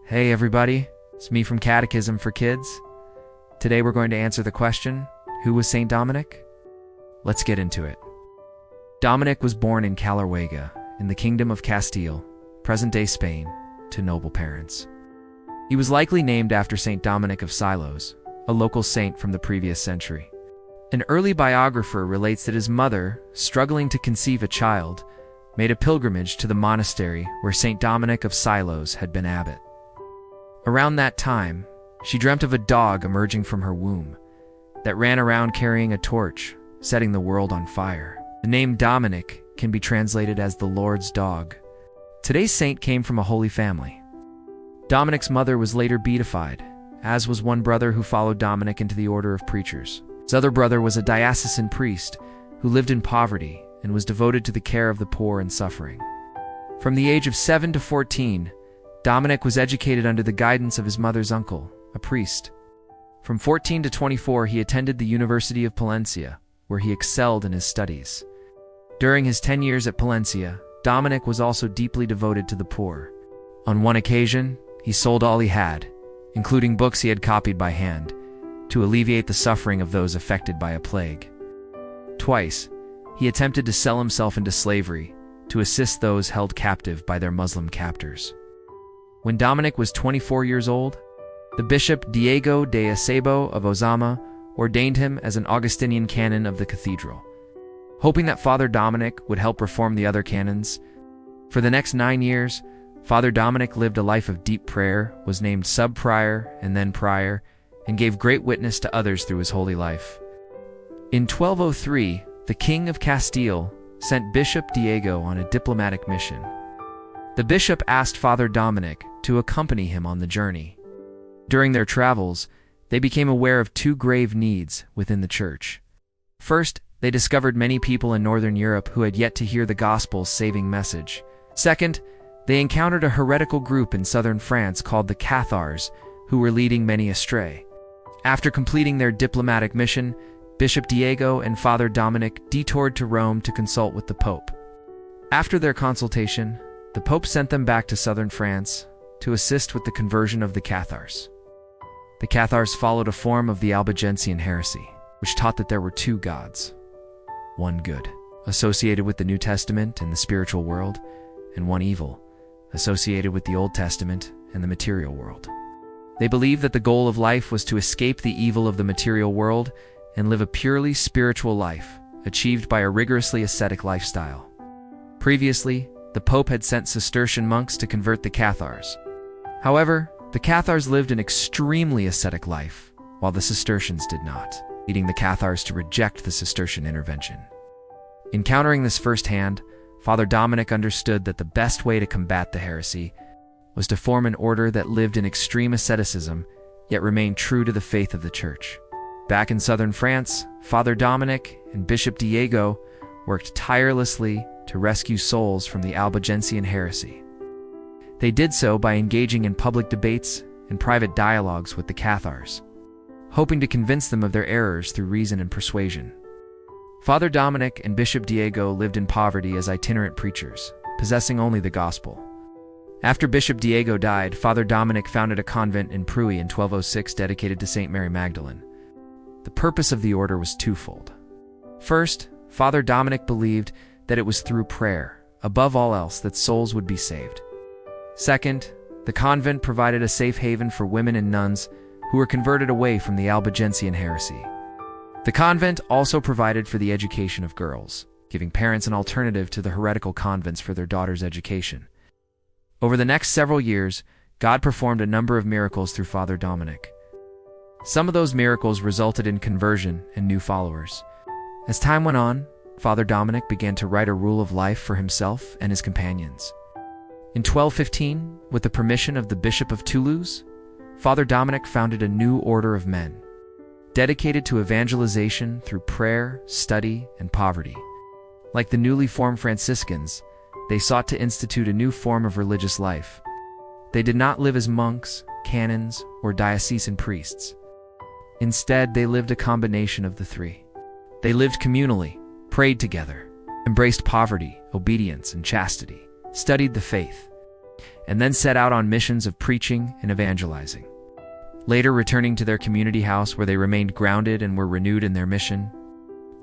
Hey everybody, it's me from Catechism for Kids. Today we're going to answer the question, who was Saint Dominic? Let's get into it. Dominic was born in Caleruega, in the Kingdom of Castile, present-day Spain, to noble parents. He was likely named after Saint Dominic of Silos, a local saint from the previous century. An early biographer relates that his mother, struggling to conceive a child, made a pilgrimage to the monastery where Saint Dominic of Silos had been abbot. Around that time, she dreamt of a dog emerging from her womb that ran around carrying a torch, setting the world on fire. The name Dominic can be translated as the Lord's dog. Today's saint came from a holy family. Dominic's mother was later beatified, as was one brother who followed Dominic into the order of preachers. His other brother was a diocesan priest who lived in poverty and was devoted to the care of the poor and suffering. From the age of 7 to 14, Dominic was educated under the guidance of his mother's uncle, a priest. From 14 to 24, he attended the University of Palencia, where he excelled in his studies. During his 10 years at Palencia, Dominic was also deeply devoted to the poor. On one occasion, he sold all he had, including books he had copied by hand, to alleviate the suffering of those affected by a plague. Twice, he attempted to sell himself into slavery to assist those held captive by their Muslim captors. When Dominic was 24 years old, the Bishop Diego de Acebo of Ozama ordained him as an Augustinian canon of the cathedral. Hoping that Father Dominic would help reform the other canons, for the next 9 years, Father Dominic lived a life of deep prayer, was named sub-prior and then prior, and gave great witness to others through his holy life. In 1203, the King of Castile sent Bishop Diego on a diplomatic mission. The bishop asked Father Dominic to accompany him on the journey. During their travels, they became aware of two grave needs within the church. First, they discovered many people in Northern Europe who had yet to hear the gospel's saving message. Second, they encountered a heretical group in southern France called the Cathars, who were leading many astray. After completing their diplomatic mission, Bishop Diego and Father Dominic detoured to Rome to consult with the Pope. After their consultation, the Pope sent them back to southern France to assist with the conversion of the Cathars. The Cathars followed a form of the Albigensian heresy, which taught that there were two gods, one good, associated with the New Testament and the spiritual world, and one evil, associated with the Old Testament and the material world. They believed that the goal of life was to escape the evil of the material world and live a purely spiritual life, achieved by a rigorously ascetic lifestyle. Previously, the Pope had sent Cistercian monks to convert the Cathars. However, the Cathars lived an extremely ascetic life, while the Cistercians did not, leading the Cathars to reject the Cistercian intervention. Encountering this firsthand, Father Dominic understood that the best way to combat the heresy was to form an order that lived in extreme asceticism, yet remained true to the faith of the Church. Back in southern France, Father Dominic and Bishop Diego worked tirelessly to rescue souls from the Albigensian heresy. They did so by engaging in public debates and private dialogues with the Cathars, hoping to convince them of their errors through reason and persuasion. Father Dominic and Bishop Diego lived in poverty as itinerant preachers, possessing only the gospel. After Bishop Diego died, Father Dominic founded a convent in Pruy in 1206 dedicated to Saint Mary Magdalene. The purpose of the order was twofold. First, Father Dominic believed that it was through prayer, above all else, that souls would be saved. Second, the convent provided a safe haven for women and nuns who were converted away from the Albigensian heresy. The convent also provided for the education of girls, giving parents an alternative to the heretical convents for their daughters' education. Over the next several years, God performed a number of miracles through Father Dominic. Some of those miracles resulted in conversion and new followers. As time went on, Father Dominic began to write a rule of life for himself and his companions. In 1215, with the permission of the Bishop of Toulouse, Father Dominic founded a new order of men, dedicated to evangelization through prayer, study, and poverty. Like the newly formed Franciscans, they sought to institute a new form of religious life. They did not live as monks, canons, or diocesan priests. Instead, they lived a combination of the three. They lived communally, prayed together, embraced poverty, obedience, and chastity, studied the faith, and then set out on missions of preaching and evangelizing. Later returning to their community house where they remained grounded and were renewed in their mission.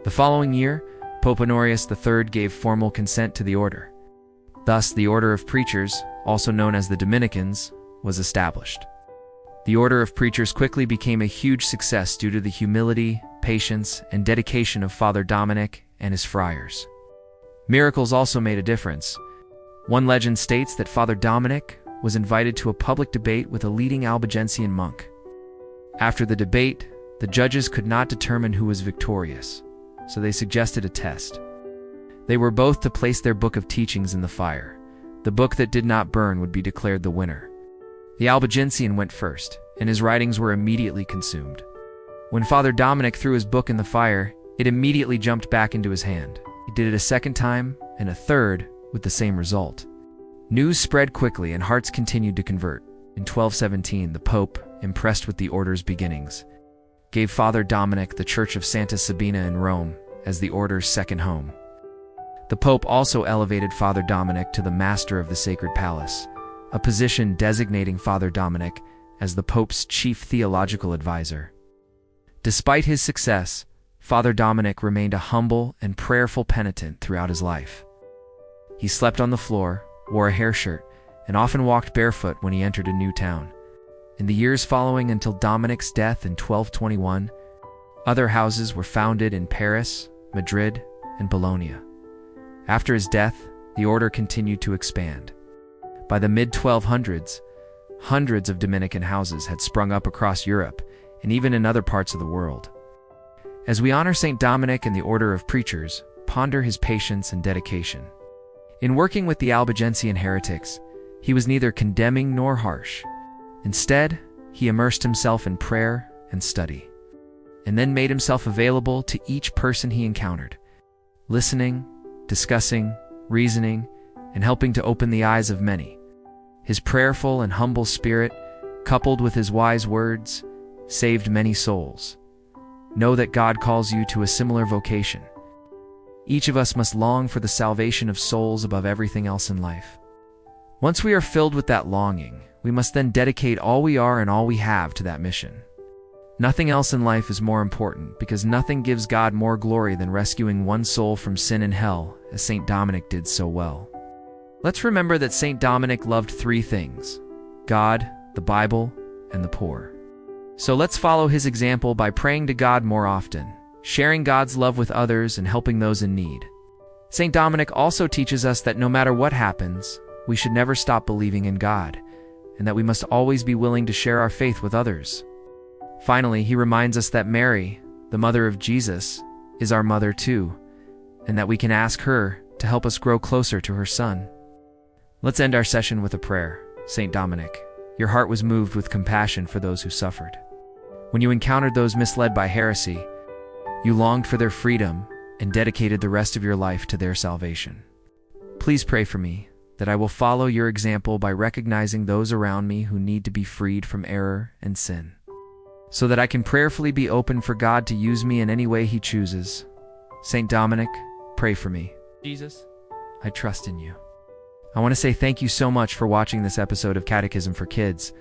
The following year, Pope Honorius III gave formal consent to the order. Thus, the Order of Preachers, also known as the Dominicans, was established. The Order of Preachers quickly became a huge success due to the humility, patience, and dedication of Father Dominic and his friars. Miracles also made a difference. One legend states that Father Dominic was invited to a public debate with a leading Albigensian monk. After the debate, the judges could not determine who was victorious, so they suggested a test. They were both to place their book of teachings in the fire. The book that did not burn would be declared the winner. The Albigensian went first, and his writings were immediately consumed. When Father Dominic threw his book in the fire, it immediately jumped back into his hand. He did it a second time, and a third, with the same result. News spread quickly and hearts continued to convert. In 1217, the Pope, impressed with the order's beginnings, gave Father Dominic the Church of Santa Sabina in Rome as the order's second home. The Pope also elevated Father Dominic to the Master of the Sacred Palace, a position designating Father Dominic as the Pope's chief theological advisor. Despite his success, Father Dominic remained a humble and prayerful penitent throughout his life. He slept on the floor, wore a hair shirt, and often walked barefoot when he entered a new town. In the years following until Dominic's death in 1221, other houses were founded in Paris, Madrid, and Bologna. After his death, the order continued to expand. By the mid-1200s, hundreds of Dominican houses had sprung up across Europe and even in other parts of the world. As we honor Saint Dominic and the Order of Preachers, ponder his patience and dedication. In working with the Albigensian heretics, he was neither condemning nor harsh. Instead, he immersed himself in prayer and study, and then made himself available to each person he encountered, listening, discussing, reasoning, and helping to open the eyes of many. His prayerful and humble spirit, coupled with his wise words, saved many souls. Know that God calls you to a similar vocation. Each of us must long for the salvation of souls above everything else in life. Once we are filled with that longing, we must then dedicate all we are and all we have to that mission. Nothing else in life is more important, because nothing gives God more glory than rescuing one soul from sin and hell, as Saint Dominic did so well. Let's remember that Saint Dominic loved three things: God, the Bible, and the poor. So let's follow his example by praying to God more often, sharing God's love with others, and helping those in need. Saint Dominic also teaches us that no matter what happens, we should never stop believing in God, and that we must always be willing to share our faith with others. Finally, he reminds us that Mary, the mother of Jesus, is our mother too, and that we can ask her to help us grow closer to her Son. Let's end our session with a prayer. Saint Dominic, your heart was moved with compassion for those who suffered. When you encountered those misled by heresy, you longed for their freedom and dedicated the rest of your life to their salvation. Please pray for me, that I will follow your example by recognizing those around me who need to be freed from error and sin, so that I can prayerfully be open for God to use me in any way He chooses. Saint Dominic, pray for me. Jesus, I trust in you. I want to say thank you so much for watching this episode of Catechism for Kids.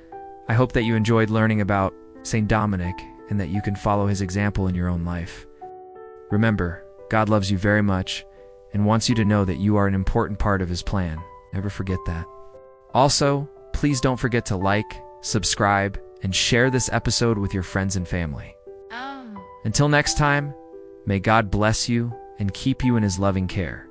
I hope that you enjoyed learning about Saint Dominic and that you can follow his example in your own life. Remember, God loves you very much and wants you to know that you are an important part of his plan. Never forget that. Also, please don't forget to like, subscribe, and share this episode with your friends and family. Until next time, may God bless you and keep you in his loving care.